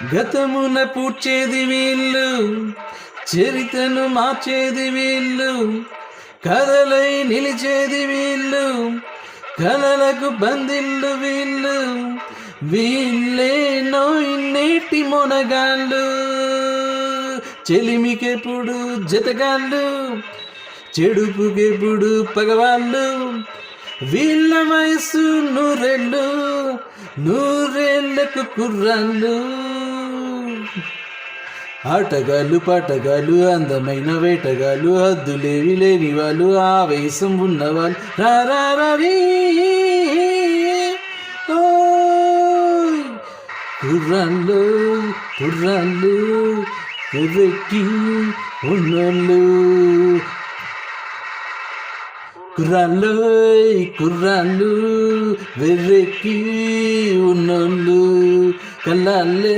గతమున పూడ్చేది వీళ్ళు, చరితను మార్చేది వీళ్ళు, కథలై నిలిచేది వీళ్ళు, కలలకు బందిళ్ళు వీళ్ళు, వీళ్ళేనో ఇన్నేటి మొనగాళ్ళు, చెలిమికెప్పుడు జతగాళ్ళు, చెడుపుకెప్పుడు పగవాళ్ళు, వీళ్ళ వయసు నూరేళ్ళు, నూరేళ్లకు కుర్రాళ్ళు, ఆటగాళ్ళు పాటగాళ్ళు అందమైన వేటగాళ్ళు, హద్దులేవి లేని వాళ్ళు, ఆవేశం ఉన్నవాళ్ళు, రారీ కుర్రాళ్ళు కుర్రాళ్ళు వెర్రెక్కి ఉన్నోళ్ళు, కుర్రాళ్ళు వెర్రెక్కి ఉన్నోళ్ళు కళ్ళాళ్ళే